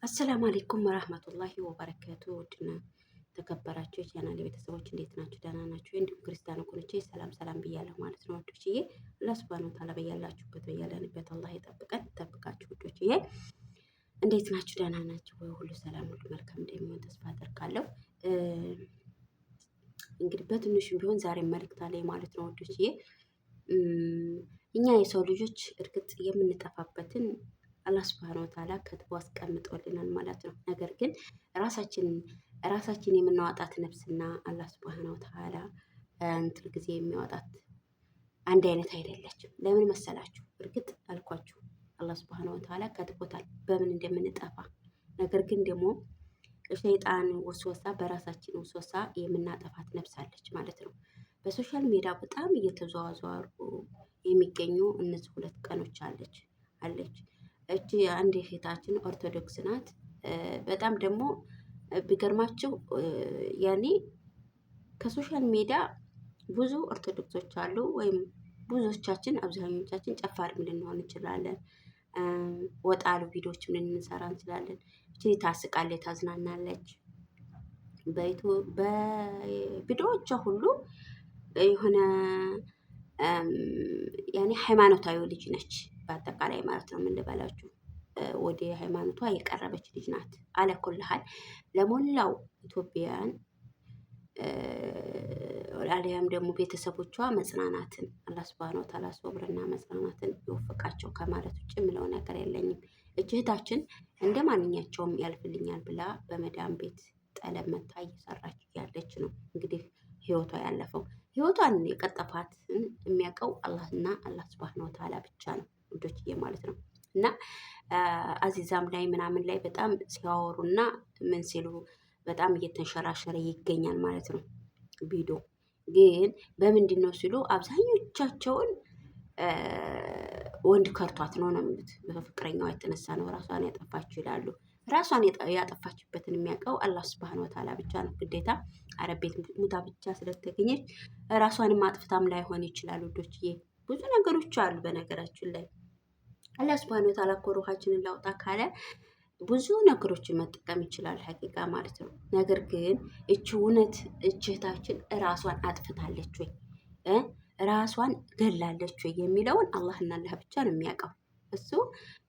አሰላሙ አለይኩም ወራህመቱላሂ ወበረካቱ። ውድና ተከበራችሁ የቻናሌ ቤተሰቦች እንዴት ናችሁ? ደህና ናችሁ? እንዲሁም ክርስቲያን ወገኖቼ ሰላም ሰላም ብያለሁ ማለት ነው። ወዶችዬ አላህ ሱብሃነሁ ወተዓላ በያላችሁበት በያለንበት አላህ ይጠብቀን ይጠብቃችሁ። ወዶችዬ እንዴት ናችሁ? ደህና ናችሁ ወይ? ሁሉ ሰላም ሁሉ መልካም እንደሚሆን ተስፋ አደርጋለሁ። እንግዲህ በትንሹም ቢሆን ዛሬ መልእክት አለኝ ማለት ነው። ወዶችዬ እኛ የሰው ልጆች እርግጥ የምንጠፋበትን አላህ ሱብሃነሁ ወተዓላ ከትቦ አስቀምጦልናል ማለት ነው። ነገር ግን ራሳችን የምናወጣት ነፍስና አላህ ሱብሃነሁ ወተዓላ እንትን ጊዜ የሚያወጣት አንድ አይነት አይደለችም። ለምን መሰላችሁ? እርግጥ አልኳችሁ አላህ ሱብሃነሁ ወተዓላ ከትቦታል በምን እንደምንጠፋ። ነገር ግን ደግሞ ሸይጣን ወስወሳ በራሳችን ወስወሳ የምናጠፋት ነፍስ አለች ማለት ነው። በሶሻል ሚዲያ በጣም እየተዘዋወሩ የሚገኙ እነዚህ ሁለት ቀኖች አለች እቺ አንድ እህታችን ኦርቶዶክስ ናት። በጣም ደግሞ ቢገርማችሁ ያኔ ከሶሻል ሚዲያ ብዙ ኦርቶዶክሶች አሉ፣ ወይም ብዙዎቻችን አብዛኞቻችን ጨፋሪም ልንሆን እንችላለን። ወጣ ያሉ ቪዲዮዎችም ልንሰራ እንችላለን። እቺ ታስቃለች፣ ታዝናናለች። በቪዲዮዎቿ ሁሉ የሆነ ያኔ ሃይማኖታዊ ልጅ ነች በአጠቃላይ ማለት ነው። ምን ልበላችሁ ወደ ሃይማኖቷ የቀረበች ልጅ ናት። አለኩልሃል ለሞላው ኢትዮጵያውያን አሊያም ደግሞ ቤተሰቦቿ መጽናናትን አላህ ሱብሃነሁ ወተዓላ ሶብርና መጽናናትን ይወፍቃቸው ከማለት ውጭ የምለው ነገር የለኝም። እህታችን እንደ ማንኛቸውም ያልፍልኛል ብላ በመዳም ቤት ጠለብ መታ እየሰራች ያለች ነው እንግዲህ ህይወቷ ያለፈው። ህይወቷን የቀጠፋትን የሚያውቀው አላህና አላህ ሱብሃነሁ ወተዓላ ብቻ ነው ውዶችዬ ማለት ነው። እና አዚዛም ላይ ምናምን ላይ በጣም ሲያወሩና ምን ሲሉ በጣም እየተንሸራሸረ ይገኛል ማለት ነው። ቪዲዮ ግን በምንድን ነው ሲሉ አብዛኞቻቸውን ወንድ ከርቷት ነው ነው የሚሉት። በፍቅረኛዋ የተነሳ ነው ራሷን ያጠፋችው ይላሉ። ራሷን ያጠፋችበትን የሚያውቀው አላህ ሱብሃነሁ ወተዓላ ብቻ ነው። ግዴታ አረብ ቤት ሙታ ብቻ ስለተገኘች ራሷንም አጥፍታም ላይሆን ይችላል ውዶችዬ። ብዙ ነገሮች አሉ በነገራችን ላይ አላህ ሱብሃነሁ ወተዓላ እኮ ሩሃችንን ላውጣ ካለ ብዙ ነገሮችን መጠቀም ይችላል ሐቂቃ ማለት ነው። ነገር ግን እቺ እውነት እህታችን ራሷን አጥፍታለች ወይ ራሷን ገላለች ወይ የሚለውን አላህና አላህ ብቻ ነው የሚያውቀው። እሱ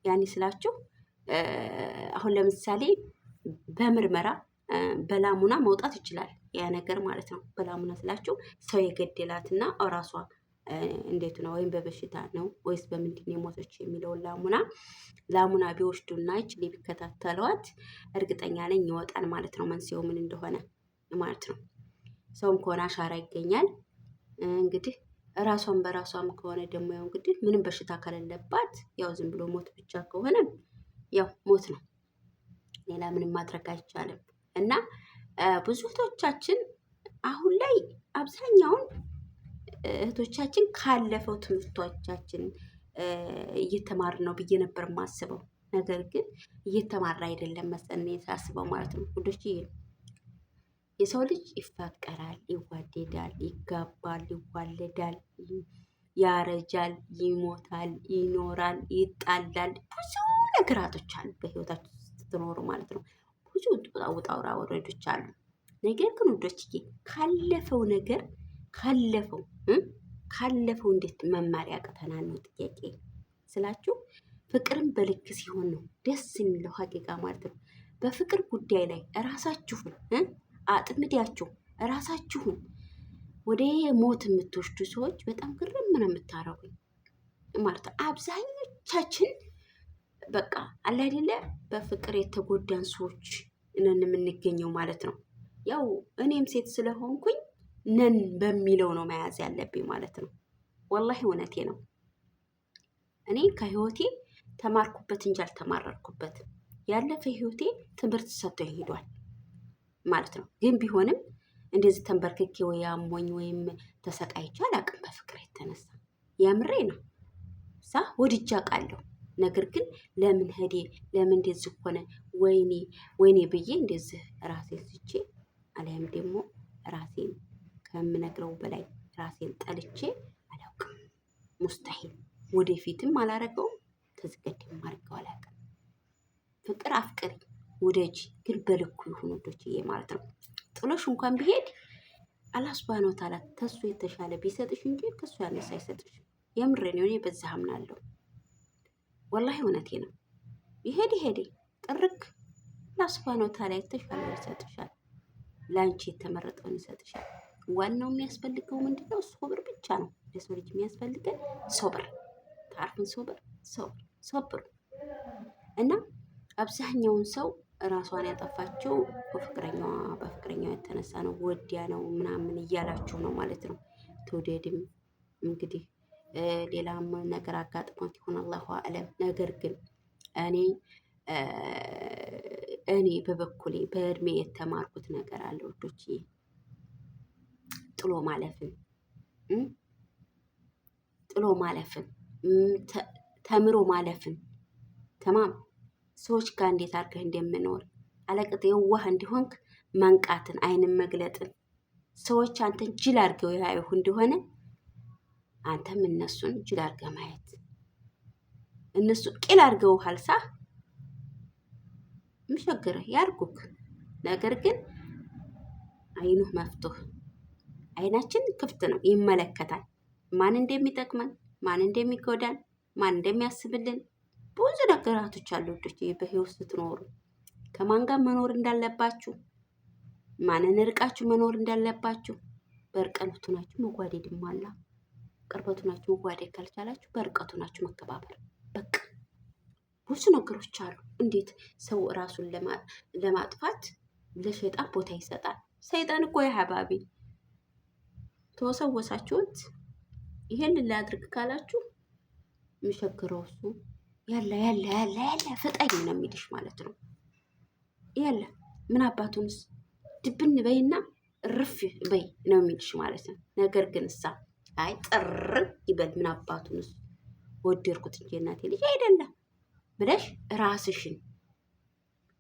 ያኔ ስላችሁ አሁን ለምሳሌ በምርመራ በላሙና መውጣት ይችላል ያ ነገር ማለት ነው። በላሙና ስላችሁ ሰው የገደላትና ራሷ እንዴት ነው ወይም በበሽታ ነው ወይስ በምንድን ነው የሞተች የሚለውን ላሙና ቢወስዱና ይችል ቢከታተሏት እርግጠኛ ነኝ ይወጣል ማለት ነው፣ መንስኤው ምን እንደሆነ ማለት ነው። ሰውም ከሆነ አሻራ ይገኛል። እንግዲህ ራሷን በራሷም ከሆነ ደግሞ ያው እንግዲህ ምንም በሽታ ከሌለባት ያው ዝም ብሎ ሞት ብቻ ከሆነ ያው ሞት ነው፣ ሌላ ምንም ማድረግ አይቻልም። እና ብዙ እህቶቻችን አሁን ላይ አብዛኛውን እህቶቻችን ካለፈው ትምህርቶቻችን እየተማር ነው ብዬ ነበር የማስበው። ነገር ግን እየተማራ አይደለም መሰለኝ ሳስበው ማለት ነው ውዶች። የሰው ልጅ ይፋቀራል፣ ይዋደዳል፣ ይጋባል፣ ይዋለዳል፣ ያረጃል፣ ይሞታል፣ ይኖራል፣ ይጣላል። ብዙ ነገራቶች አሉ በህይወታችን ስትኖሩ ማለት ነው። ብዙ ውጣ ውረዶች አሉ። ነገር ግን ውዶችዬ ካለፈው እንዴት መማር ያቅተናል ነው ጥያቄ ስላችሁ። ፍቅርን በልክ ሲሆን ነው ደስ የሚለው ሀቂቃ ማለት ነው። በፍቅር ጉዳይ ላይ እራሳችሁን አጥምዳችሁ እራሳችሁን ወደ ሞት የምትወስዱ ሰዎች በጣም ግርም ነው የምታረጉኝ ማለት ነው። አብዛኞቻችን በቃ አለ አይደለ በፍቅር የተጎዳን ሰዎች ነን የምንገኘው ማለት ነው። ያው እኔም ሴት ስለሆንኩኝ ነን በሚለው ነው መያዝ ያለብኝ ማለት ነው። ወላሂ እውነቴ ነው። እኔ ከህይወቴ ተማርኩበት እንጂ አልተማረርኩበትም። ያለፈ ህይወቴ ትምህርት ሰጥቶኝ ሄዷል ማለት ነው። ግን ቢሆንም እንደዚህ ተንበርክኬ ወይ አሞኝ ወይም ተሰቃይቼ አላውቅም በፍቅር የተነሳ ያምሬ ነው ወድጄ አውቃለሁ። ነገር ግን ለምን ሄዴ ለምን እንደዚህ ሆነ ወይኔ ብዬ እንደዚህ ራሴን ስቼ አሊያም ደግሞ ራሴን ከምነግረው በላይ ራሴን ጠልቼ አላውቅም። ሙስተሂል ወደፊትም አላረገውም፣ ተዝቀድም አድርገው አላውቅም። ፍቅር አፍቅሪ ውደጂ፣ ግን በልኩ ይሁን ውዶችዬ ማለት ነው። ጥሎሽ እንኳን ቢሄድ አላህ ሱብሃነሁ ወተዓላ ተሱ የተሻለ ቢሰጥሽ እንጂ ከሱ ያነሰ አይሰጥሽ። የምሬ ነው። እኔ በዛ አምናለሁ። ወላሂ እውነቴ ነው። ይሄድ ጥርክ አላህ ሱብሃነሁ ወተዓላ የተሻለ ይሰጥሻል። ለአንቺ የተመረጠውን ይሰጥሻል። ዋናው የሚያስፈልገው ምንድነው? ሶብር ብቻ ነው። ለሰው ልጅ የሚያስፈልገን ሶብር፣ ታርፍን ሶብር እና አብዛኛውን ሰው ራሷን ያጠፋችው በፍቅረኛዋ የተነሳ ነው፣ ወዲያ ነው ምናምን እያላችሁ ነው ማለት ነው። ትውደድም እንግዲህ ሌላም ነገር አጋጥሟት ይሆን አላሁ አለም። ነገር ግን እኔ በበኩሌ በእድሜ የተማርኩት ነገር አለ ወዶች፣ ጥሎ ማለፍን ተምሮ ማለፍን ተማም ሰዎች ጋር እንዴት አድርገህ እንደምኖር አለቅጥ የዋህ እንዲሆንክ መንቃትን፣ አይንን መግለጥን፣ ሰዎች አንተን ጅል አድርገው ያዩህ እንደሆነ አንተም እነሱን ጅል አድርገህ ማየት። እነሱ ቂል አድርገውሃል ሳ ምሸግርህ ያርጉክ። ነገር ግን አይኑህ መፍቱህ፣ አይናችን ክፍት ነው፣ ይመለከታል። ማን እንደሚጠቅመን፣ ማን እንደሚጎዳን፣ ማን እንደሚያስብልን ብዙ ነገራቶች አሉ ወዶች። በህይወት ስትኖሩ ከማን ጋር መኖር እንዳለባችሁ፣ ማንን ርቃችሁ መኖር እንዳለባችሁ፣ በርቀቱ ናችሁ መጓደድም አላ። ቅርበቱ ናችሁ መጓደድ ካልቻላችሁ በርቀቱ ናችሁ መከባበር። በቃ ብዙ ነገሮች አሉ። እንዴት ሰው ራሱን ለማጥፋት ለሸይጣን ቦታ ይሰጣል? ሰይጣን እኮ የሀባቢ ተወሰወሳችሁት። ይሄን ላድርግ ካላችሁ የሚሸግረው እሱ ያለ ፍጠኝ ነው የሚልሽ ማለት ነው። ያለ ምን አባቱንስ ድብን በይና ርፍ በይ ነው የሚልሽ ማለት ነው። ነገር ግን እሳ አይ ጥር ይበል ምን አባቱንስ ወደድኩት እንጂ እናቴ ልጅ አይደለም ብለሽ ራስሽን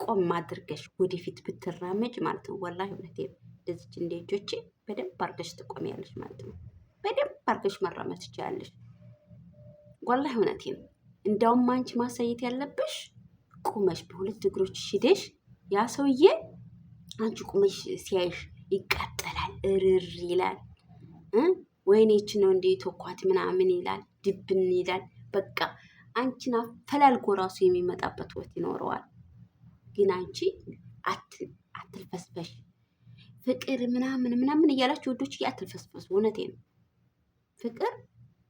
ቆም አድርገሽ ወደፊት ብትራመጅ ማለት ነው። ወላሂ እውነቴ እንደዚች እንደ ልጆቼ በደንብ አድርገሽ ትቆሚያለሽ ማለት ነው። በደንብ አድርገሽ መራመድ ትችያለሽ። ወላሂ እውነቴ ነው። እንዳውም አንቺ ማሳየት ያለብሽ ቁመሽ በሁለት እግሮች ሂደሽ ያ ሰውዬ አንቺ ቁመሽ ሲያይሽ ይቃጠላል፣ እርር ይላል። ወይኔች ነው እንደ ተኳት ምናምን ይላል፣ ድብን ይላል። በቃ አንቺን አፈላልጎ ራሱ የሚመጣበት ወት ይኖረዋል። ግን አንቺ አትልፈስፈሽ። ፍቅር ምናምን እያላችሁ ወዶች አትልፈስፈሱ። እውነቴ ነው። ፍቅር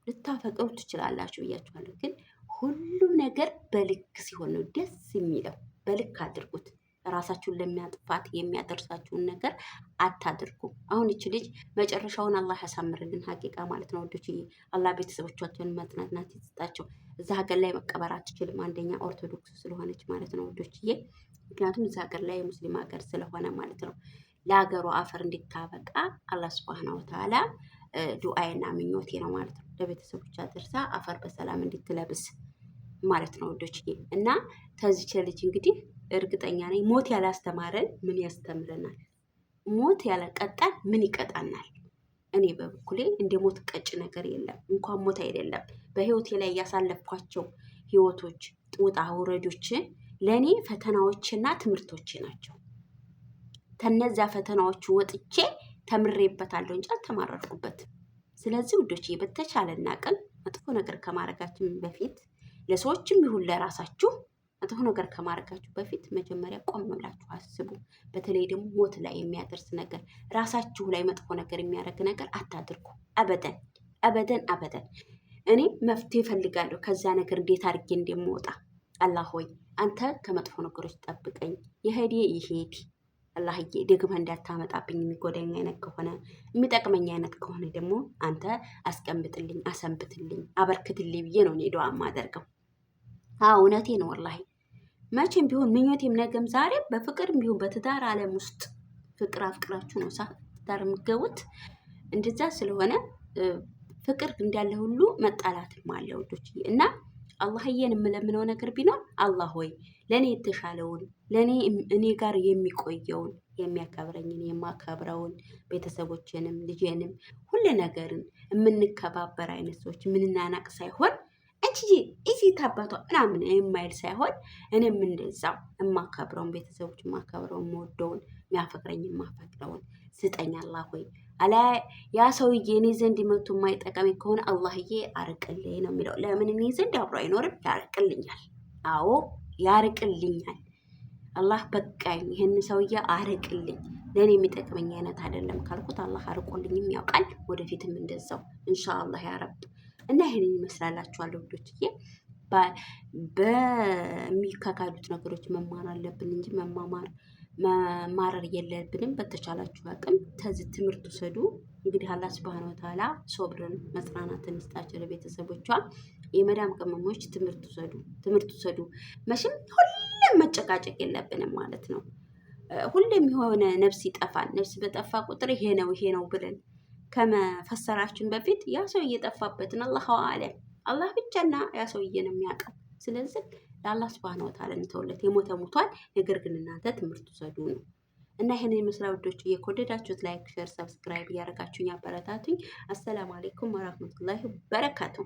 ልታፈቅሩ ትችላላችሁ ብያችኋለሁ። ግን ሁሉም ነገር በልክ ሲሆን ነው ደስ የሚለው። በልክ አድርጉት። ራሳችሁን ለሚያጥፋት የሚያደርሳችሁን ነገር አታድርጉ። አሁን እቺ ልጅ መጨረሻውን አላህ ያሳምርልን። ሀቂቃ ማለት ነው ወዶች፣ አላህ ቤተሰቦቻቸውን መጽናናት ይስጣቸው። እዛ ሀገር ላይ መቀበር አትችልም። አንደኛ ኦርቶዶክስ ስለሆነች ማለት ነው ወዶችዬ። ምክንያቱም እዛ ሀገር ላይ የሙስሊም ሀገር ስለሆነ ማለት ነው። ለሀገሩ አፈር እንድታበቃ አላህ ሱብሃነሁ ወተዓላ ዱአይና ምኞቴ ነው ማለት ነው። ለቤተሰቦቿ ደርሳ አፈር በሰላም እንድትለብስ ማለት ነው ወዶችዬ። እና ተዚች ልጅ እንግዲህ እርግጠኛ ነኝ ሞት ያላስተማረን ምን ያስተምረናል? ሞት ያለቀጣን ምን ይቀጣናል? እኔ በበኩሌ እንደ ሞት ቀጭ ነገር የለም። እንኳን ሞት አይደለም በህይወቴ ላይ ያሳለፍኳቸው ህይወቶች ውጣ ውረዶች ለእኔ ፈተናዎችና ትምህርቶች ናቸው። ከነዛ ፈተናዎቹ ወጥቼ ተምሬበታለሁ እንጂ አልተማረርኩበትም። ስለዚህ ውዶቼ በተቻለና ቀን መጥፎ ነገር ከማድረጋችን በፊት ለሰዎችም ይሁን ለራሳችሁ መጥፎ ነገር ከማድረጋችሁ በፊት መጀመሪያ ቆም ብላችሁ አስቡ። በተለይ ደግሞ ሞት ላይ የሚያደርስ ነገር፣ ራሳችሁ ላይ መጥፎ ነገር የሚያደርግ ነገር አታድርጉ። አበደን አበደን አበደን። እኔ መፍትሄ እፈልጋለሁ ከዛ ነገር እንዴት አድርጌ እንደምወጣ። አላህ ሆይ አንተ ከመጥፎ ነገሮች ጠብቀኝ። የሄዴ ይሄድ አላህዬ፣ ደግመህ እንዳታመጣብኝ። የሚጎዳኝ አይነት ከሆነ የሚጠቅመኝ አይነት ከሆነ ደግሞ አንተ አስቀምጥልኝ፣ አሰንብትልኝ፣ አበርክትልኝ ብዬ ነው እኔ ዱዓ የማደርገው። እውነቴ ነው ወላሂ። መቼም ቢሆን ምኞቴም ነገም ዛሬም በፍቅርም ቢሆን በትዳር ዓለም ውስጥ ፍቅር አፍቅራችሁ ነው ትዳር የምትገቡት። እንደዛ ስለሆነ ፍቅር እንዳለ ሁሉ መጣላትም አለ ወዶች። እና አላህዬን የምለምነው ነገር ቢኖር አላህ ሆይ ለእኔ የተሻለውን እኔ ጋር የሚቆየውን የሚያከብረኝን የማከብረውን ቤተሰቦችንም ልጄንም ሁሉ ነገርን የምንከባበር አይነት ሰዎች የምንናናቅ ሳይሆን አንቺዬ እዚህ ታባቷ ምናምን የማይል ሳይሆን እኔም እንደዛው የማከብረውን ቤተሰቦች የማከብረውን የምወደውን የሚያፈቅረኝ የማፈቅረውን ስጠኝ አላህ ሆይ አላ ያ ሰውዬ እኔ ዘንድ መቶ የማይጠቀመኝ ከሆነ አላህዬ አርቅልኝ ነው የሚለው። ለምን እኔ ዘንድ አብሮ አይኖርም፣ ያርቅልኛል። አዎ ያርቅልኛል። አላህ በቃኝ፣ ይህን ሰውዬ አርቅልኝ፣ ለእኔ የሚጠቅመኝ አይነት አይደለም ካልኩት አላህ አርቆልኝም ያውቃል። ወደፊትም እንደዛው ኢንሻአላህ ያረብ እና ይሄንን ይመስላላችኋል ውዶችዬ። በሚካካዱት ነገሮች መማር አለብን እንጂ መማረር የለብንም። በተቻላችሁ አቅም ተዚህ ትምህርት ውሰዱ። እንግዲህ አላህ ሱብሃነሁ ወተዓላ ሶብርን መጽናናትን ይስጣቸው ለቤተሰቦቿ። የመዳም ቅመሞች ትምህርት ውሰዱ። መቼም ሁሌም መጨቃጨቅ የለብንም ማለት ነው። ሁሌም የሆነ ነፍስ ይጠፋል። ነፍስ በጠፋ ቁጥር ይሄ ነው ብለን ከመፈሰራችን በፊት ያ ሰው እየጠፋበትን አላሁ አለም አላህ ብቻና ያ ሰውዬ ነው የሚያውቀው። ስለዚህ ለአላህ ሱብሃነሁ ወተዓላ እንተውለት። የሞተ ሞቷል። ነገር ግን እናንተ ትምህርት ውሰዱ ነው እና ይሄን የመስላ ውዶች እየከወደዳችሁት ላይክ፣ ሼር፣ ሰብስክራይብ እያደረጋችሁኝ አበረታቱኝ። አሰላሙ አለይኩም ወራህመቱላሂ ወበረካቱ።